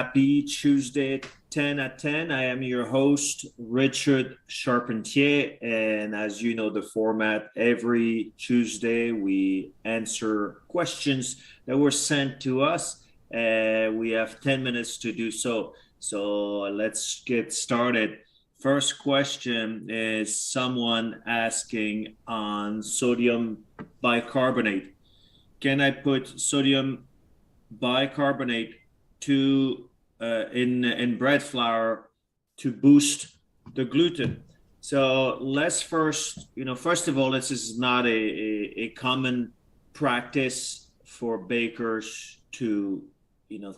happy Tuesday, 10 at 10. I am your host, Richard Charpentier. And as you know, the format every Tuesday, we answer questions that were sent to us. We have 10 minutes to do so. So let's get started. First question is someone asking on sodium bicarbonate. Can I put sodium bicarbonate to in bread flour to boost the gluten? So let's first, first of all, this is not a common practice for bakers to,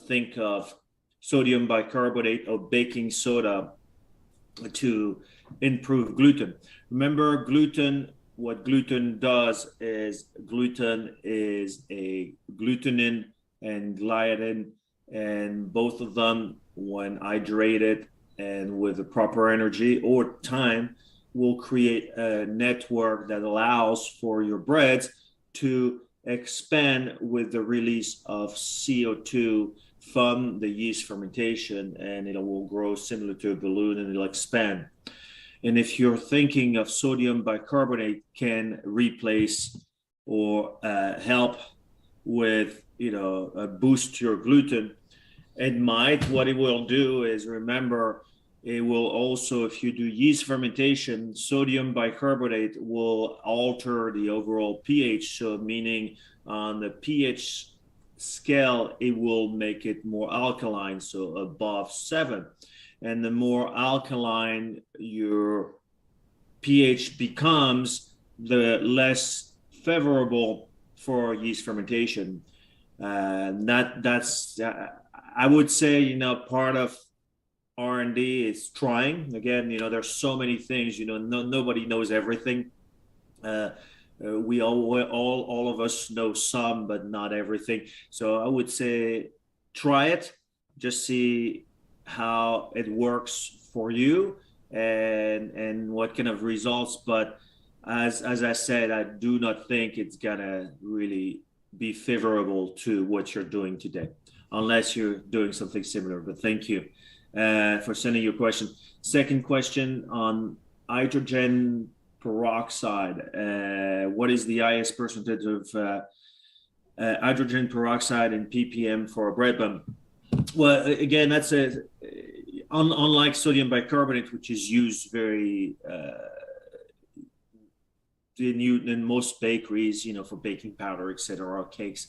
think of sodium bicarbonate or baking soda to improve gluten. Remember, what gluten does is gluten is a glutenin and gliadin, and both of them, when hydrated and with the proper energy or time, will create a network that allows for your breads to expand with the release of CO2 from the yeast fermentation, and it will grow similar to a balloon and it'll expand. And if you're thinking of sodium bicarbonate can replace or help with, boost your gluten, it might. What it will do is, remember, it will also, if you do yeast fermentation, sodium bicarbonate will alter the overall pH. So meaning on the pH scale, it will make it more alkaline, so above 7. And the more alkaline your pH becomes, the less favorable for yeast fermentation. That's I would say, part of R&D is trying. Again, there's so many things. Nobody knows everything. We all of us know some, but not everything. So I would say try it, just see how it works for you and what kind of results. But as I said, I do not think it's gonna really be favorable to what you're doing today, unless you're doing something similar. But thank you for sending your question. Second question on hydrogen peroxide. What is the highest percentage of hydrogen peroxide in ppm for a bread bun? Well, again, that's unlike sodium bicarbonate, which is used very in most bakeries, for baking powder, etc., or cakes.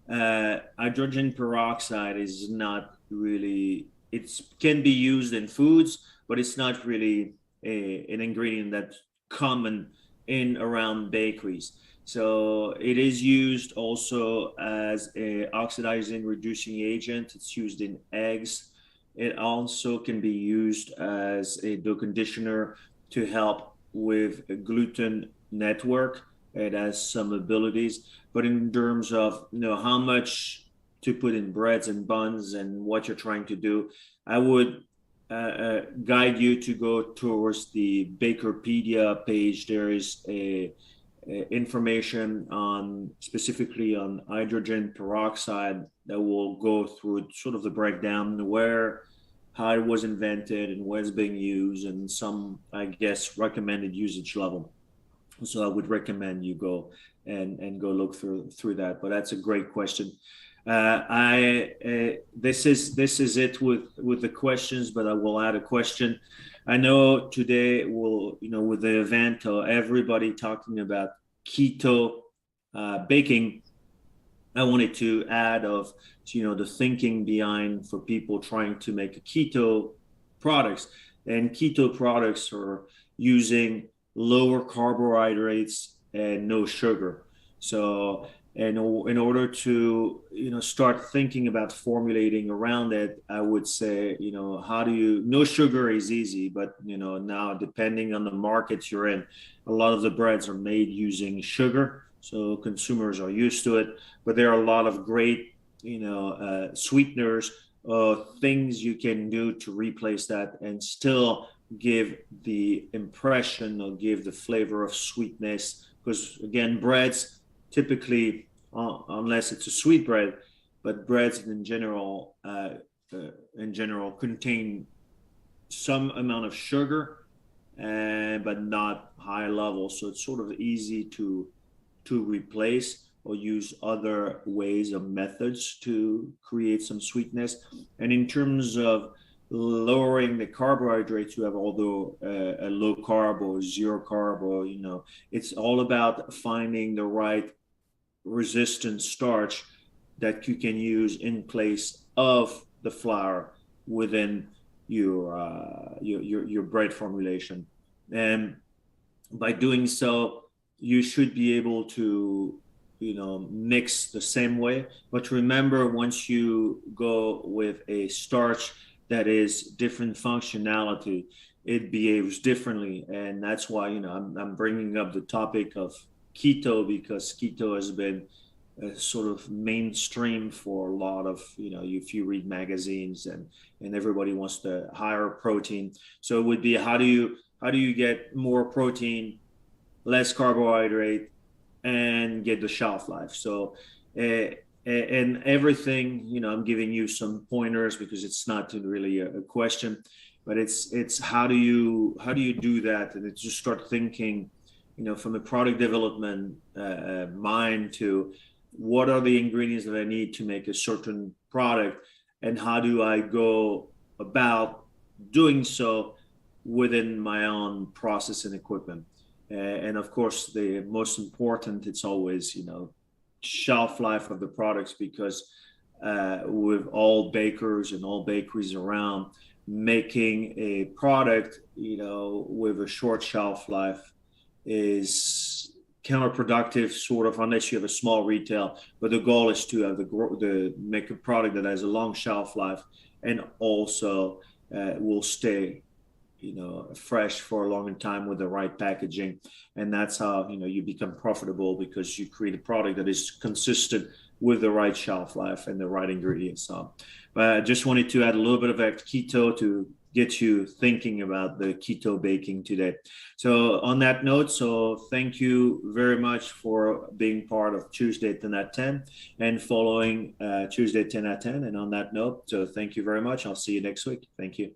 Hydrogen peroxide is not really. It can be used in foods, but it's not really an ingredient that's common in around bakeries. So it is used also as a oxidizing reducing agent. It's used in eggs. It also can be used as a dough conditioner to help with a gluten network. It has some abilities, but in terms of how much to put in breads and buns and what you're trying to do, I would guide you to go towards the Bakerpedia page. There is a information on specifically on hydrogen peroxide that will go through sort of the breakdown, how it was invented and where it's being used, and some, I guess, recommended usage level. So I would recommend you go and go look through that. But that's a great question. This is it with the questions, but I will add a question. I know today with the event, everybody talking about keto baking, I wanted to add the thinking behind for people trying to make keto products. And keto products are using lower carbohydrates and no sugar. So in order to start thinking about formulating around it, I would say no sugar is easy, but now depending on the markets you're in, a lot of the breads are made using sugar, so consumers are used to it. But there are a lot of great sweeteners, things you can do to replace that and still give the impression or give the flavor of sweetness. Because again, breads typically, unless it's a sweet bread, but breads in general in general contain some amount of sugar, and but not high level. So it's sort of easy to replace or use other ways or methods to create some sweetness. And in terms of lowering the carbohydrates, you have although a low carb or zero carb, or it's all about finding the right resistant starch that you can use in place of the flour within your bread formulation. And by doing so, you should be able to mix the same way. But remember, once you go with a starch that is different functionality, it behaves differently. And that's why I'm bringing up the topic of keto, because keto has been sort of mainstream for a lot of if you read magazines, and everybody wants the higher protein. So it would be, how do you get more protein, less carbohydrate, and get the shelf life? So and everything, I'm giving you some pointers because it's not really a question, but it's how do you do that? And it's just start thinking from a product development mind to what are the ingredients that I need to make a certain product, and how do I go about doing so within my own process and equipment. And of course, the most important, it's always shelf life of the products, because with all bakers and all bakeries around, making a product with a short shelf life is counterproductive, sort of, unless you have a small retail. But the goal is to have the make a product that has a long shelf life, and also will stay fresh for a longer time with the right packaging. And that's how you become profitable, because you create a product that is consistent with the right shelf life and the right ingredients. So, but I just wanted to add a little bit of that keto to get you thinking about the keto baking today. So on that note, so thank you very much for being part of Tuesday 10 at 10 and following Tuesday 10 at 10. And on that note, so thank you very much. I'll see you next week. Thank you.